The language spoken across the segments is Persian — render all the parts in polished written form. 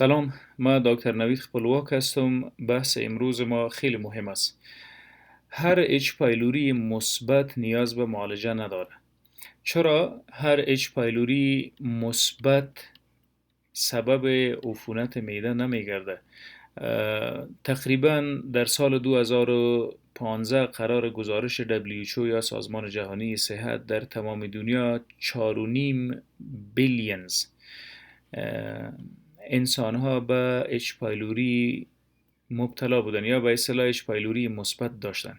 سلام، ما دکتر نوید خپلواک هستم. بحث امروز ما خیلی مهم است. هر اچ پایلوری مثبت نیاز به معالجه نداره. چرا هر اچ پایلوری مثبت سبب عفونت معده نمیگرده؟ تقریبا در سال 2015 قرار گزارش WHO یا سازمان جهانی صحت در تمام دنیا 4.5 بیلیونز انسان ها به اچ پایلوری مبتلا بودن یا به اصطلاح اچ پایلوری مثبت داشتن.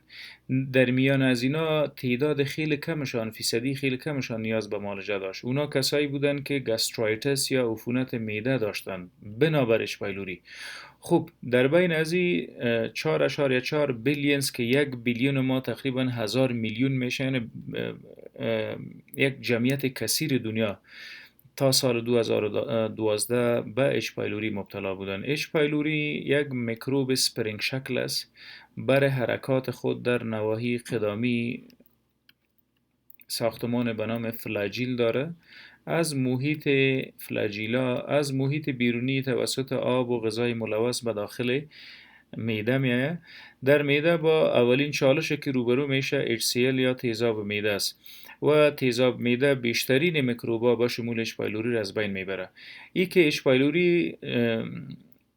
در میان از اینا تعداد خیلی کمشان، فیصدی خیلی کمشان نیاز به معالجه داشت. اونا کسایی بودن که گاسترایتس یا عفونت معده داشتن بنابر اچ پایلوری. خب در بین از این 4.4 بیلیونز که 1 بیلیون ما تقریبا 1000 میلیون میشه، یعنی یک جمعیت کثیر دنیا تا سال 2012 به اچ پایلوری مبتلا بودن. اچ پایلوری یک میکروب سپرینگ شکل است. برای حرکات خود در نواحی قدمی ساختمان به نام فلاجیل داره. از محیط فلاجیلا، از محیط بیرونی توسط آب و غذای ملوث به داخل معده میآید. در معده با اولین چالش که روبرو میشه HCl یا تیزاب معده است و تیزاب معده بیشترین میکروبا با شمول اچ پایلوری را از بین میبره. ای که اچ پایلوری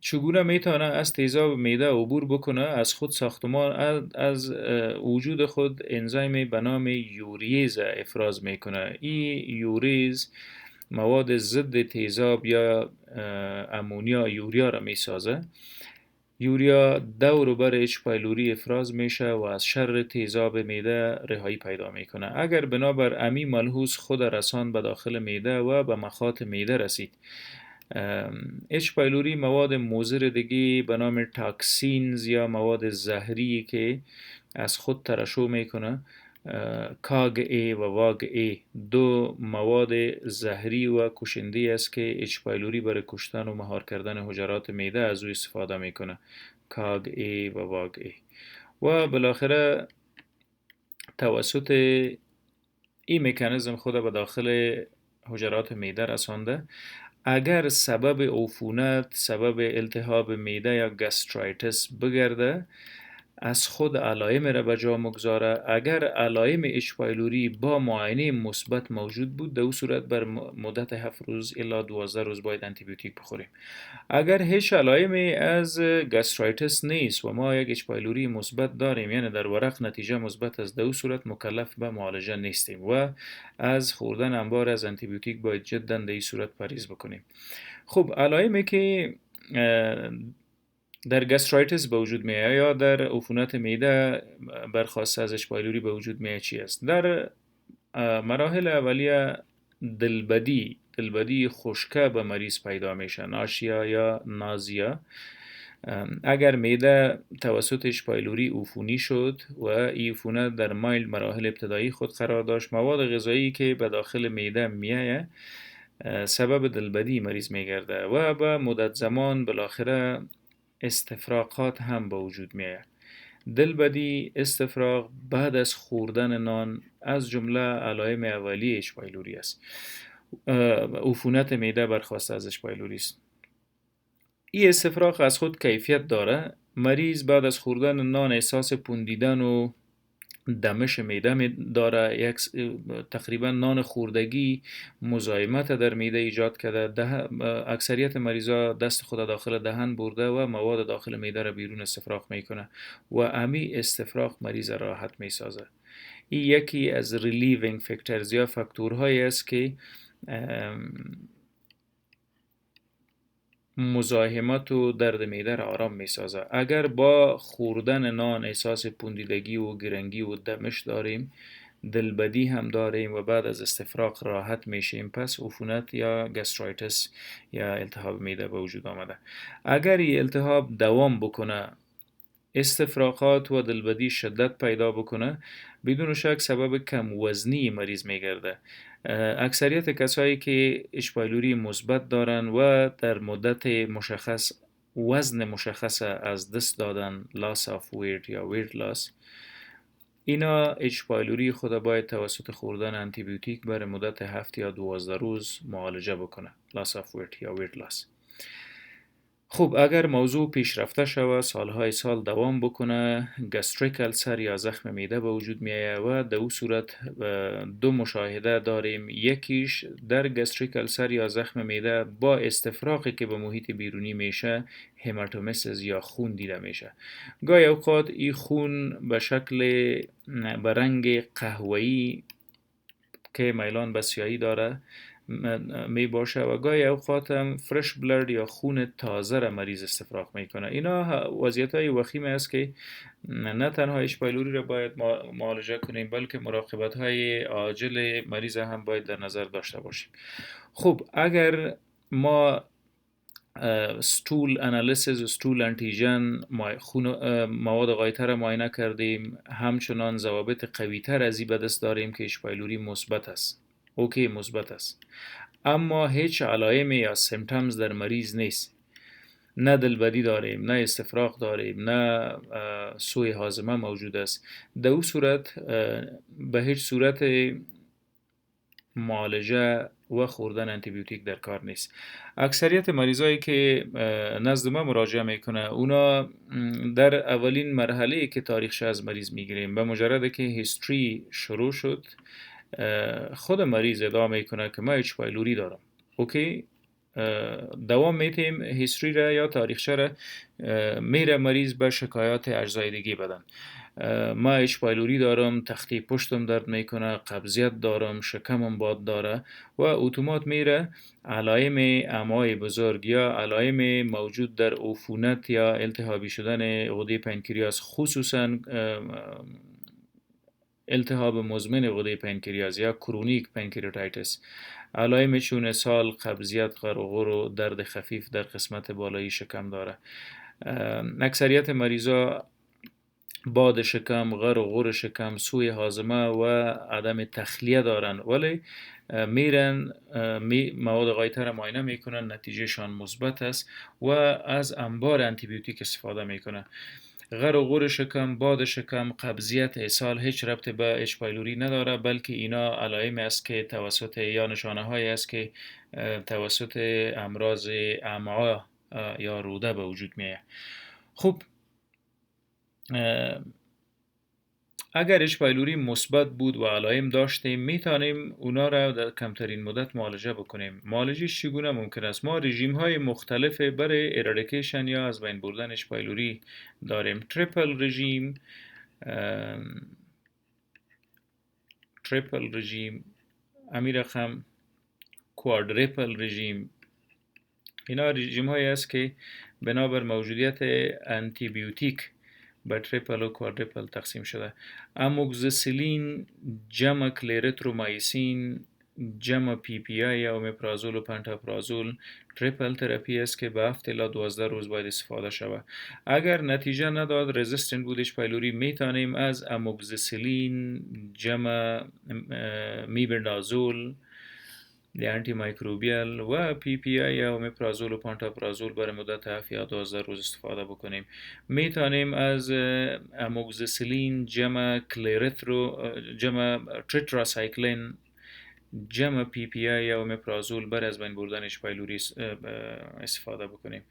چگونه میتونه از تیزاب معده عبور بکنه؟ از خود ساختمان از وجود خود انزیم به نام یوریز افراز میکنه. این یوریز مواد ضد تیزاب یا امونیا یوریا را میسازه. یوریا دور بر اچ پایلوری افراز میشه و از شر تیزاب معده رهایی پیدا میکنه. اگر بنابر امی ملحوظ خود رسان به داخل معده و به مخاط معده رسید، اچ پایلوری مواد مضر دیگه به نام تاکسینز یا مواد زهری که از خود ترشح میکنه، کاگ ای و واگ ای، دو مواد زهری و کشنده است که اچ پایلوری برای کشتن و مهار کردن حجرات معده از او استفاده میکنه، کاگ ای و واگ ای. و بالاخره توسط این مکانیزم خود به داخل حجرات معده رسانده. اگر سبب عفونت، سبب التهاب معده یا گاسترایتس بگرده، از خود علائم را به جا مگذاره. اگر علائم اچ پایلوری با معاینه مثبت موجود بود، در او صورت بر مدت 7 روز الی 12 روز باید آنتی بیوتیک بخوریم. اگر هیچ علائمی از گاسترایتس نیست و ما یک اچ پایلوری مثبت داریم، یعنی در ورق نتیجه مثبت است، در او صورت مکلف به معالجه نیستیم و از خوردن انبار از آنتی بیوتیک باید جدا در این صورت پرهیز بکنیم. خب علائمی که در گاسترایتس به وجود میآید یا در عفونت معده برخواسته از اچ پایلوری به وجود میآید چی است؟ در مراحل اولیه دلبدی خشکه به مریض پیدا میشه، ناشیا یا نازیا. اگر معده توسط اچ پایلوری عفونی شد و این عفونت در مایل مراحل ابتدایی خود قرار داشت، مواد غذایی که به داخل معده میآید سبب دلبدی مریض میگرده و به مدت زمان بالاخره استفراغات هم به وجود میآید. دلبدی، استفراغ بعد از خوردن نان از جمله علائم اولیه اچ پایلوری است. عفونت معده برخواسته از اچ پایلوری است. این استفراغ از خود کیفیت داره. مریض بعد از خوردن نان احساس پوندیدن و دمش معده داره. یک تقریبا نان خوردگی مزاحمت در معده ایجاد کرده. اکثریت مریضا دست خود داخل دهن برده و مواد داخل معده را بیرون استفراغ میکنه و امی استفراغ مریض راحت میسازه. این یکی از ریلیوینگ فاکتورز یا فاکتورهایی است که مزاحمت و درد معده را آرام میسازه. اگر با خوردن نان احساس پوندیدگی و گرنگی و دمش داریم، دلبدی هم داریم و بعد از استفراغ راحت میشیم، پس عفونت یا گاسترایتس یا التهاب معده به وجود آمده. اگر این التهاب دوام بکنه، استفراغات و دلبدی شدت پیدا بکنه، بدون شک سبب کم وزنی مریض میگرده. اکثریت کسایی که اچ پایلوری مثبت دارن و در مدت مشخص وزن مشخص از دست دادن، loss of weight یا weight loss، اینا اچ پایلوری خود باید توسط خوردن آنتی بیوتیک برای مدت 7 یا 12 روز معالجه بکنه، loss of weight یا weight loss. خب اگر موضوع پیشرفته شود سالهای سال دوام بکنه گستریک السر یا زخم معده به وجود می آید و در او صورت دو مشاهده داریم. یکیش در گستریک السر یا زخم معده با استفراغی که به محیط بیرونی میشه هماتومسیس یا خون دیده میشه. گاهی اوقات این خون به شکل به رنگ قهوه‌ای که میلان به سیاهی داره می باشه و گاهی اوقات هم فرش بلد یا خون تازه را مریض استفراغ میکنه. اینا وضعیت های وخیم است که نه تنها اچ پایلوری را باید معالجه کنیم بلکه مراقبت های عاجل مریض هم باید در نظر داشته باشیم. خب اگر ما ستول انالیسیس ستول انتیژن مواد غایطه را معاینه کردیم همچنان ضوابط قویتر از این به دست داریم که اچ پایلوری مثبت است. اوکی مثبت است اما هیچ علائم یا سیمتومز در مریض نیست. نه دلبدی داریم، نه استفراغ داریم، نه سوء هاضمه موجود است. در او صورت به هیچ صورت معالجه و خوردن انتیبیوتیک در کار نیست. اکثریت مریضایی که نزد ما مراجعه میکنه اونا در اولین مرحله که تاریخش از مریض میگیریم به مجرد که هیستوری شروع شد خود مریض ادعا میکنه که من اچ پایلوری دارم. اوکی دوام میتیم هیستوری را یا تاریخچه را میره مریض به شکایات اجزای دیگه بدن. ما اچ پایلوری دارم، تختی پشتم درد میکنه، قبضیت دارم، شکمم باد داره و اتومات میره علائم امعای بزرگ یا علائم موجود در عفونت یا التهابی شدن غده پنکریاس خصوصا التهاب مزمن غده پنکریاس یا کرونیک پنکریاتایتس علائم چون اسهال، قبضیت، غرغر و درد خفیف در قسمت بالایی شکم داره. اکثریت مریضا باد شکم، غرغر شکم، سوء هاضمه و عدم تخلیه دارن ولی میرن مواد غایطه را معاینه میکنن نتیجهشان مثبت است و از انبار انتیبیوتیک استفاده میکنن. غرغر شکم، باد شکم، قبضیت، اسهال هیچ ربط به اچ پایلوری نداره بلکه اینا علائم است که توسط یا نشانه های است که توسط امراض امعا یا روده به وجود میاد. خب اگر اچ پایلوری مثبت بود و علائم داشتیم میتونیم اونا را در کمترین مدت معالجه بکنیم. معالجهش چگونه ممکن است؟ ما رژیم های مختلف برای ارادیکیشن یا از بین بردن اچ پایلوری داریم. تریپل رژیم، امی رقم کوادریپل رژیم. اینا رژیم هایی است که بنابر موجودیت انتیبیوتیک به تریپل و کوادریپل تقسیم شده. اموکسیسیلین جمع کلریترومایسین جمع پی پی آی یا اومپرازول و پنتاپرازول تریپل تراپی است که به 7 الی 12 روز باید استفاده شود. اگر نتیجه نداد رزیستنت بود اچ پایلوری میتونیم از اموکسیسیلین جمع میبرنازول انتی مایکروبیال و پی پی آی یا اومپرازول و پانتاپرازول برای مدت 7 یا 12 روز استفاده بکنیم. میتونیم از اموکسیسیلین جمع تریتراسایکلین جمع پی پی آی یا اومپرازول برای از بین بردن اچ پایلوری استفاده بکنیم.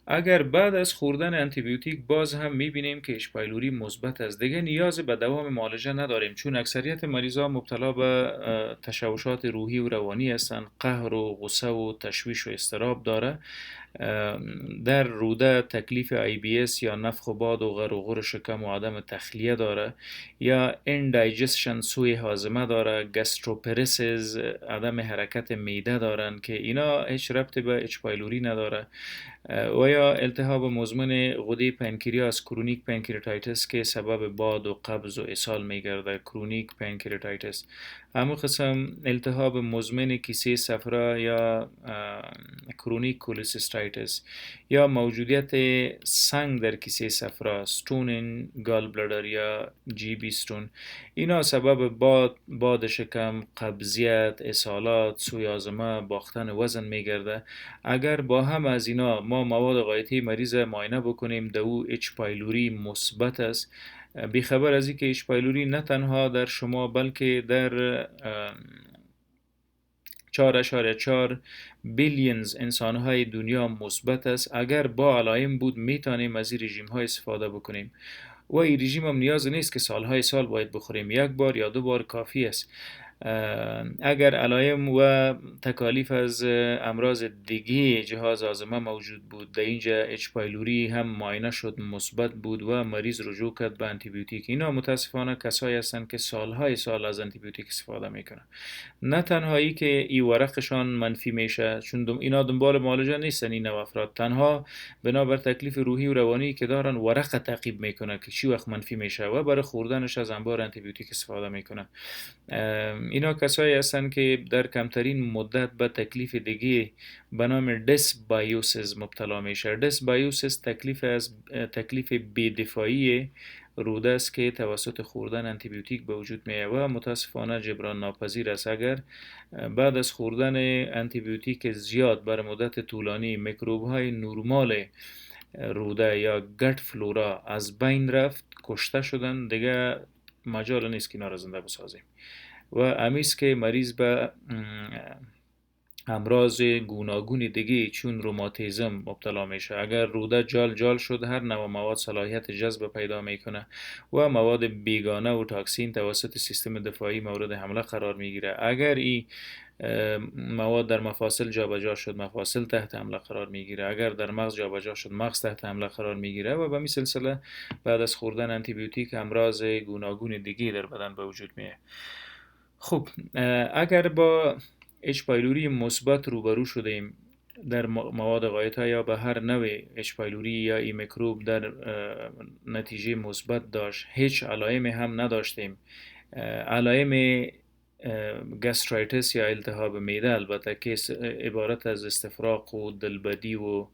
اگر بعد از خوردن انتیبیوتیک باز هم میبینیم که اچ پایلوری مثبت است دیگه نیاز به دوام معالجه نداریم چون اکثریت مریضا مبتلا به تشوشات روحی و روانی هستند. قهر و غصه و تشویش و اضطراب داره. در روده تکلیف IBS یا نفخ و باد و غرغر شکم و عدم تخلیه داره یا اندایجستشن سوء هاضمه داره. گستروپرسیس عدم حرکت معده دارن که اینا هیچ ربطی به اچ پایلوری نداره. و یا التهاب مزمن غده پنکریاس کرونیک پنکریاتایتس که سبب باد و قبض و اسهال میگرده. کرونیک پنکریاتایتس همون قسم التهاب مزمن کیسه صفرا یا کرونیک کولسیستایتس یا موجودیت سنگ در کیسه صفرا ستون این گال بلادر یا جی بی ستون اینا سبب باد شکم، قبضیت، اسهالات، سوء هاضمه، باختن وزن میگرده. اگر با هم از اینا ما مواد غایطی مریض معاینه بکنیم در او اچ پایلوری مثبت است بیخبر از اینکه اچ پایلوری نه تنها در شما بلکه در 4.4 بیلیونز انسانهای دنیا مثبت است. اگر با علائم بود میتونیم از این رژیم های استفاده بکنیم و این رژیم هم نیاز نیست که سالهای سال باید بخوریم، یک بار یا 2 بار کافی است. اگر علائم و تکالیف از امراض دیگه جهاز هاضمه موجود بود، در اینجا اچ پایلوری هم معاینه شد مثبت بود و مریض رجوع کرد به آنتیبیوتیک. اینا متاسفانه کسایی هستند که سالهای سال از آنتیبیوتیک استفاده میکنن. نه تنهایی که این ورقشان منفی میشه، چون اینا دنبال معالجه نیستن این افراد، تنها بنابر تکلیف روحی و روانی که دارن ورق تعقیب میکنن که چی وقت منفی میشه و برای خوردنش از انبار آنتیبیوتیک استفاده میکنن. اینا کسایی هستن که در کمترین مدت به تکلیف دیگه به نام دسبایوسیس مبتلا میشه. دسبایوسیس تکلیف بی‌دفاعی روده است که توسط خوردن آنتیبیوتیک به وجود میاد و متاسفانه جبران ناپذیر است. اگر بعد از خوردن آنتیبیوتیک زیاد بر مدت طولانی میکروب های نرمال روده یا گت فلورا از بین رفت، کشته شدن، دیگه مجال نیست که اینا را زنده بسازیم و امیست که مریض به امراض گوناگون دیگه چون روماتیزم مبتلا میشه. اگر روده جال شد، هر نوع مواد صلاحیت جذب پیدا میکنه و مواد بیگانه و تاکسین توسط سیستم دفاعی مورد حمله قرار میگیره. اگر این مواد در مفاصل جابجا شد، مفاصل تحت حمله قرار میگیره. اگر در مغز جابجا شد، مغز تحت حمله قرار میگیره و به این سلسله بعد از خوردن آنتیبیوتیک امراض گوناگون دیگه در بدن به وجود میاد. خب اگر با اچ پایلوری مثبت روبرو شدیم در مواد غایطه یا به هر نوع اچ پایلوری یا این میکروب در نتیجه مثبت داشت، هیچ علائم هم نداشتیم، علائم گاسترایتس یا التهاب معده البته که عبارت از استفراغ و دلبدی و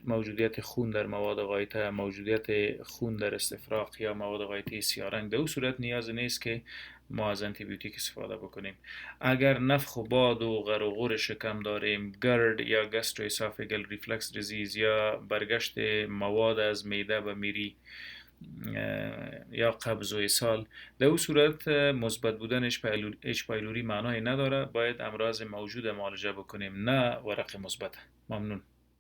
موجودیت خون در مواد غایطه، موجودیت خون در استفراغ یا مواد غایطه سیاه‌رنگ، در اون صورت نیاز نیست که ما از آنتیبیوتیک استفاده بکنیم. اگر نفخ و باد و غر و غور شکم داریم، گرد یا گاسترواسوفاگال ریفلکس دیزیز یا برگشت مواد از معده به میری یا قبض و اسهال، در اون صورت مثبت بودن اچ پایلوری معنای نداره، باید امراض موجود معالجه بکنیم، نه ورق مثبت. ممنون.